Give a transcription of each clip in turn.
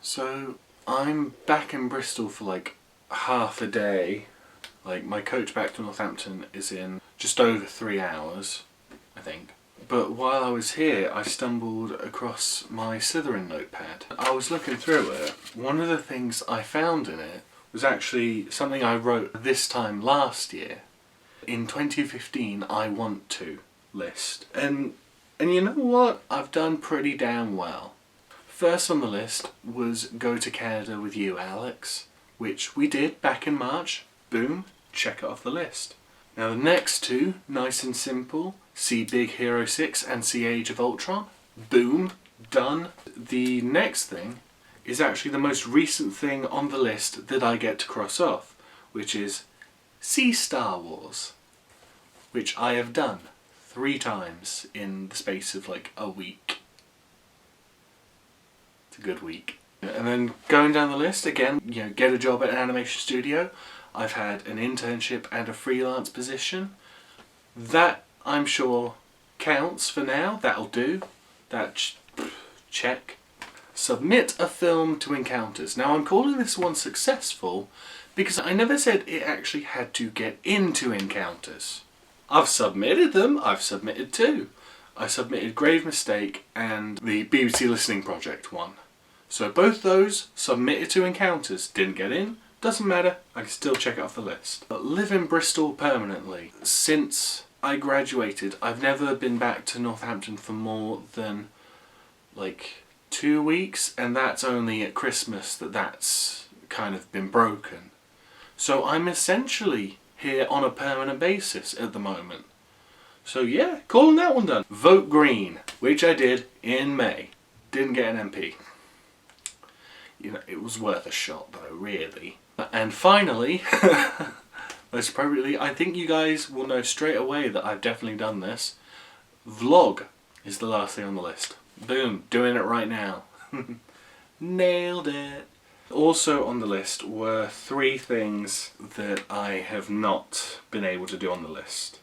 So I'm back in Bristol for like half a day. Like my coach back to Northampton is in just over 3 hours, I think. But while I was here, I stumbled across my Slytherin notepad. I was looking through it. One of the things I found in it was actually something I wrote this time last year. In 2015, I want to list. And you know what? I've done pretty damn well. First on the list was Go to Canada with You, Alex, which we did back in March. Boom, check it off the list. Now the next two, nice and simple, see Big Hero 6 and see Age of Ultron. Boom, done. The next thing is actually the most recent thing on the list that I get to cross off, which is see Star Wars, which I have done 3 times in the space of like a week. It's a good week. And then going down the list again, get a job at an animation studio. I've had an internship and a freelance position. That, I'm sure, counts for now. That'll do. Check. Submit a film to Encounters. Now I'm calling this one successful because I never said it actually had to get into Encounters. I've submitted them. I've submitted 2. I submitted Grave Mistake and the BBC Listening Project one. So both those submitted to Encounters. Didn't get in. Doesn't matter, I can still check it off the list. But live in Bristol permanently. Since I graduated, I've never been back to Northampton for more than like 2 weeks, and that's only at Christmas that's kind of been broken. So I'm essentially here on a permanent basis at the moment. So yeah, calling that one done. Vote Green, which I did in May. Didn't get an MP. It was worth a shot though, really. And finally, most appropriately, I think you guys will know straight away that I've definitely done this. Vlog is the last thing on the list. Boom, doing it right now. Nailed it. Also on the list were 3 things that I have not been able to do on the list.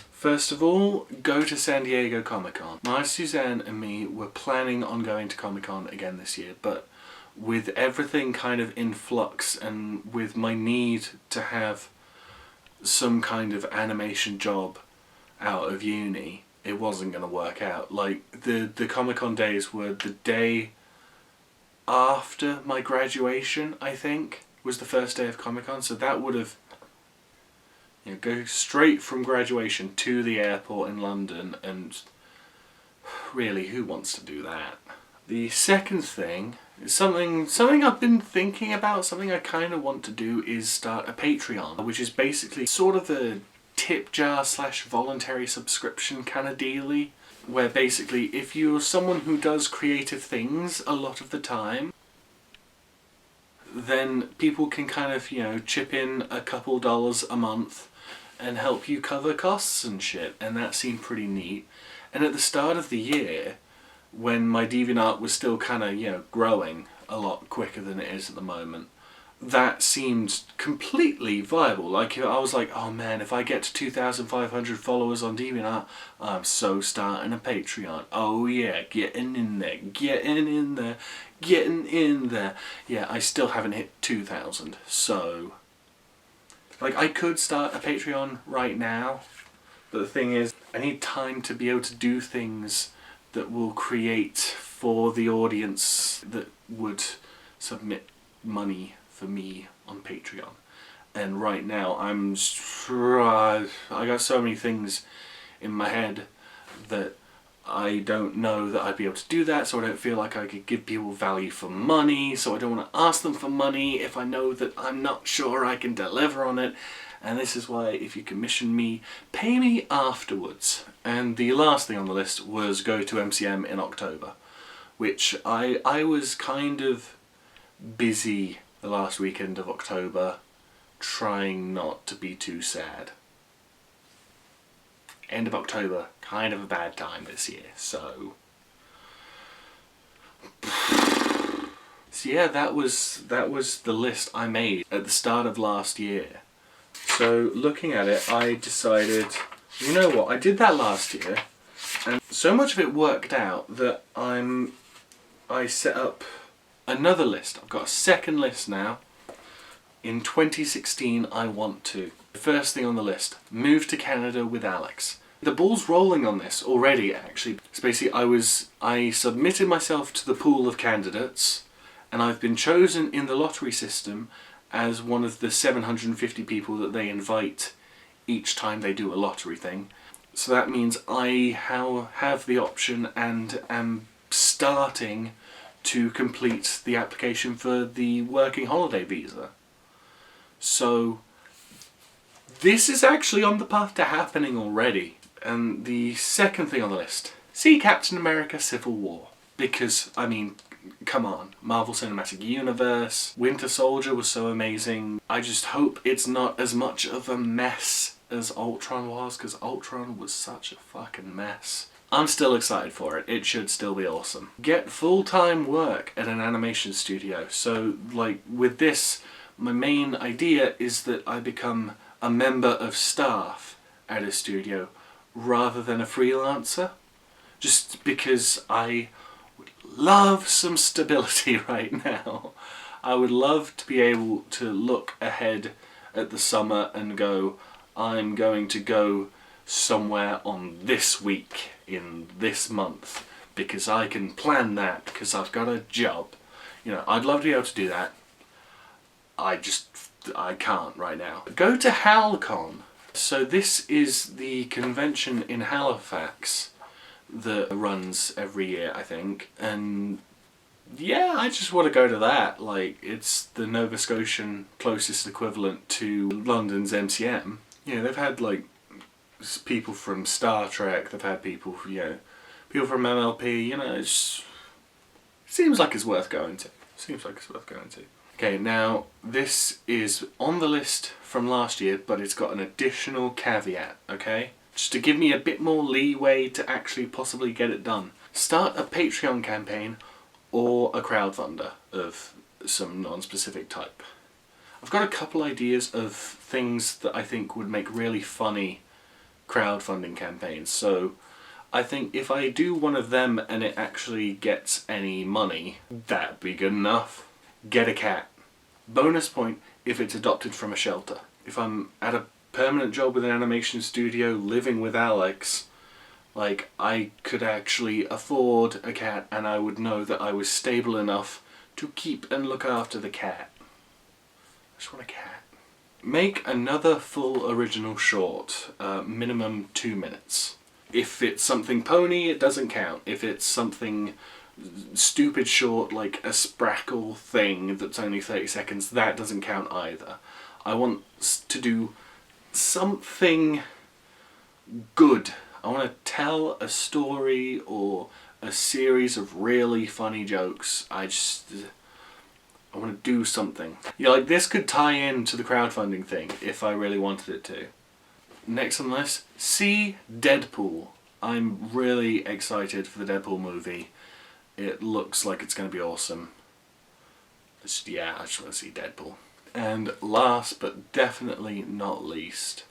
First of all, go to San Diego Comic-Con. My Suzanne and me were planning on going to Comic-Con again this year, but with everything kind of in flux and with my need to have some kind of animation job out of uni, it wasn't going to work out. Like, the Comic-Con days were the day after my graduation, I think, was the first day of Comic-Con, so that would have go straight from graduation to the airport in London, and really, who wants to do that? The second thing is something I've been thinking about, something I kind of want to do, is start a Patreon, which is basically sort of a tip jar / voluntary subscription kind of dealy, where basically if you're someone who does creative things a lot of the time, then people can kind of, chip in a couple dollars a month and help you cover costs and shit, and that seemed pretty neat. And at the start of the year, when my DeviantArt was still kind of, growing a lot quicker than it is at the moment, that seemed completely viable. Like, I was like, oh man, if I get to 2,500 followers on DeviantArt, I'm so starting a Patreon. Oh yeah, getting in there. Yeah, I still haven't hit 2,000, so like, I could start a Patreon right now, but the thing is, I need time to be able to do things that will create for the audience that would submit money for me on Patreon. And right now I got so many things in my head that I don't know that I'd be able to do that, so I don't feel like I could give people value for money, so I don't want to ask them for money if I know that I'm not sure I can deliver on it. And this is why, if you commission me, pay me afterwards. And the last thing on the list was go to MCM in October, which I was kind of busy the last weekend of October, trying not to be too sad. End of October, kind of a bad time this year, so yeah, that was the list I made at the start of last year. So looking at it, I decided, you know what, I did that last year, and so much of it worked out that I set up Another list. I've got a second list now. In 2016, I want to. The first thing on the list, move to Canada with Alex. The ball's rolling on this already, actually. So basically, I submitted myself to the pool of candidates, and I've been chosen in the lottery system as one of the 750 people that they invite each time they do a lottery thing. So that means I have the option and am starting to complete the application for the working holiday visa. So this is actually on the path to happening already. And the second thing on the list, see Captain America Civil War. Because, I mean, come on, Marvel Cinematic Universe, Winter Soldier was so amazing. I just hope it's not as much of a mess as Ultron was, because Ultron was such a fucking mess. I'm still excited for it. It should still be awesome. Get full-time work at an animation studio. So, like, with this, my main idea is that I become a member of staff at a studio rather than a freelancer. Just because I would love some stability right now. I would love to be able to look ahead at the summer and go, I'm going to go somewhere on this week in this month because I can plan that because I've got a job. You know, I'd love to be able to do that. I can't right now. Go to HalCon. So this is the convention in Halifax that runs every year, I think. And yeah, I just want to go to that. Like, it's the Nova Scotian closest equivalent to London's MCM. You know, they've had like people from Star Trek, they've had people, you know, people from MLP, you know, it seems like it's worth going to. Seems like it's worth going to. Okay, now this is on the list from last year, but it's got an additional caveat, okay? Just to give me a bit more leeway to actually possibly get it done. Start a Patreon campaign or a crowdfunder of some non-specific type. I've got a couple ideas of things that I think would make really funny crowdfunding campaigns. So I think if I do one of them and it actually gets any money, that'd be good enough. Get a cat. Bonus point if it's adopted from a shelter. If I'm at a permanent job with an animation studio living with Alex, like, I could actually afford a cat and I would know that I was stable enough to keep and look after the cat. I just want a cat. Make another full original short, minimum 2 minutes. If it's something pony, it doesn't count. If it's something stupid short like a Sprackle thing that's only 30 seconds, that doesn't count either. I want to do something good. I want to tell a story or a series of really funny jokes. I want to do something. Yeah, like this could tie into the crowdfunding thing if I really wanted it to. Next on the list, see Deadpool. I'm really excited for the Deadpool movie. It looks like it's going to be awesome. I just want to see Deadpool. And last but definitely not least,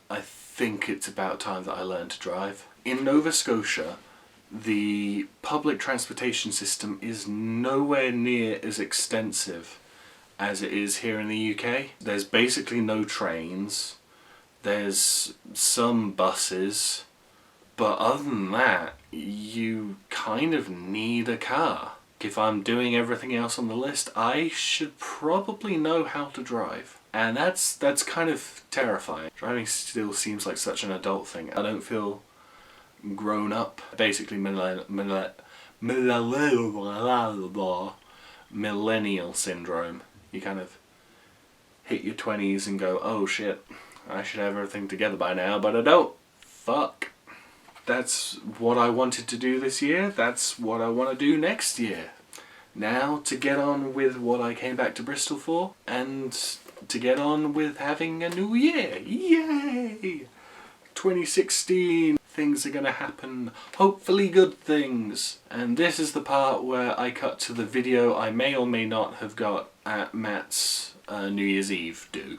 I think it's about time that I learned to drive. In Nova Scotia, the public transportation system is nowhere near as extensive as it is here in the UK. There's basically no trains, there's some buses, but other than that, you kind of need a car. If I'm doing everything else on the list, I should probably know how to drive. And that's kind of terrifying. Driving still seems like such an adult thing. I don't feel grown up. Basically millennial syndrome. You kind of hit your 20s and go, oh shit, I should have everything together by now, but I don't. Fuck. That's what I wanted to do this year. That's what I want to do next year. Now to get on with what I came back to Bristol for, and to get on with having a new year. Yay! 2016. Things are going to happen. Hopefully good things. And this is the part where I cut to the video I may or may not have got at Matt's New Year's Eve do.